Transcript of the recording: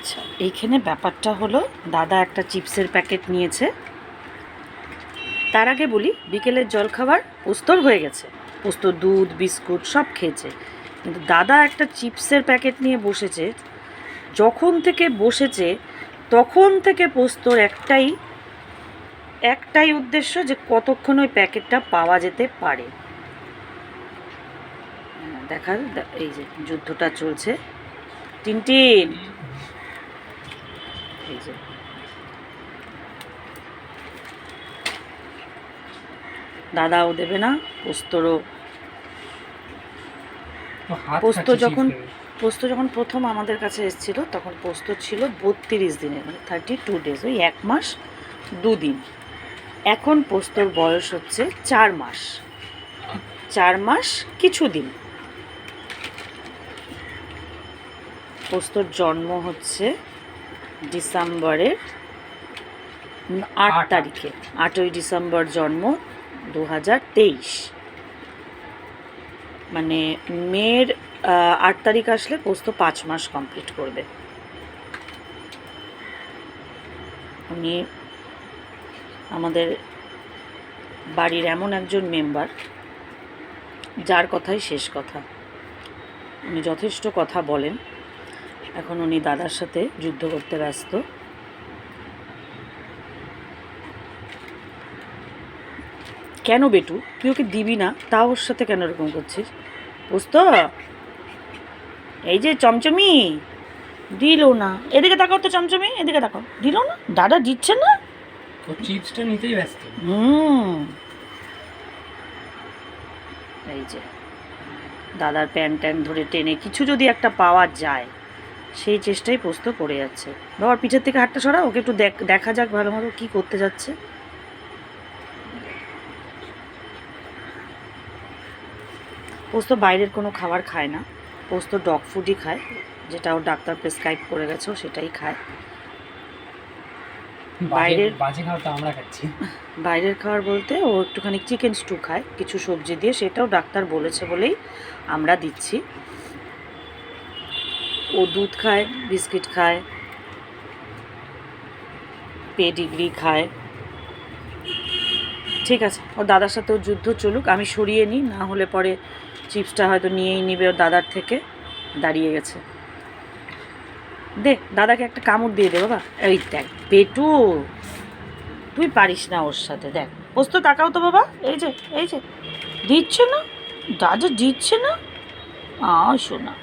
আচ্ছা, এইখানে ব্যাপারটা হলো, দাদা একটা চিপসের প্যাকেট নিয়েছে। তার আগে বলি, বিকেলের জলখাবার পোস্তর হয়ে গেছে। পোস্ত, দুধ, বিস্কুট সব খেয়েছে, কিন্তু দাদা একটা চিপসের প্যাকেট নিয়ে বসেছে। যখন থেকে বসেছে তখন থেকে পোস্তর একটাই উদ্দেশ্য, যে কতক্ষণ ওই প্যাকেটটা পাওয়া যেতে পারে। দেখার এই যে যুদ্ধটা চলছে। টিনটিন, এই যে দাদাও দেবে না, পোস্তরও। পোস্ত যখন প্রথম আমাদের কাছে এসেছিল তখন পোস্ত ছিল 32 দিনের, মানে 32 ডেজ, ওই 1 মাস 2 দিন। এখন পোস্তর বয়স হচ্ছে 4 মাস, 4 মাস কিছু দিন। পোস্তর জন্ম হচ্ছে ডিসেম্বরের 8 তারিখে, 8ই ডিসেম্বর জন্ম, 2023। মানে মের 8 তারিখ আসলে পোস্ত 5 মাস কমপ্লিট করবে। উনি আমাদের বাড়ির এমন একজন মেম্বার যার কথাই শেষ কথা। উনি যথেষ্ট কথা বলেন। এখন উনি দাদার সাথে যুদ্ধ করতে ব্যস্ত। কেন বেটু, তুই ওকে দিবি না? তাও ওর সাথে কেন এরকম করছিস? পোস্ত, এই যে চমচমি দিল না। এদিকে তাকাও তো চমচমি, এদিকে তাকাও। দিল না, দাদা দিচ্ছে না। ও চিপসটা নিতেই ব্যস্ত। এই যে দাদার প্যান্ট ধরে টেনে কিছু যদি একটা পাওয়া যায়, সেই চেষ্টাই পোস্ত করে যাচ্ছে। বাবার পিঠের থেকে হাতটা সরা, ওকে একটু দেখা যাক ভালো মতো কী করতে যাচ্ছে। পোস্ত বাইরের কোনো খাবার খায় না, পোস্ত ডগ ফুডই খায়, যেটা ওর ডাক্তার প্রেসক্রাইব করে গেছে সেটাই খায়। বাইরের খাবার বলতে ও একটুখানি চিকেন স্টু খায় কিছু সবজি দিয়ে, সেটাও ডাক্তার বলেছে বলেই আমরা দিচ্ছি। ও দুধ খায়, বিস্কিট খায়, পেডিগ্রি খায়। ঠিক আছে, ওর দাদার সাথে ওর যুদ্ধ চলুক, আমি সরিয়ে নিই, না হলে পরে চিপসটা হয়তো নিয়েই নিবে ওর দাদার থেকে। দাঁড়িয়ে গেছে, দে দাদাকে একটা কামড় দিয়ে দে বাবা। এই দেখ পেটু, তুই পারিস না ওর সাথে। দেখ পোস্ত, তাকাও তো বাবা, এই যে দিচ্ছে না, দাদা দিচ্ছে না। শোনা।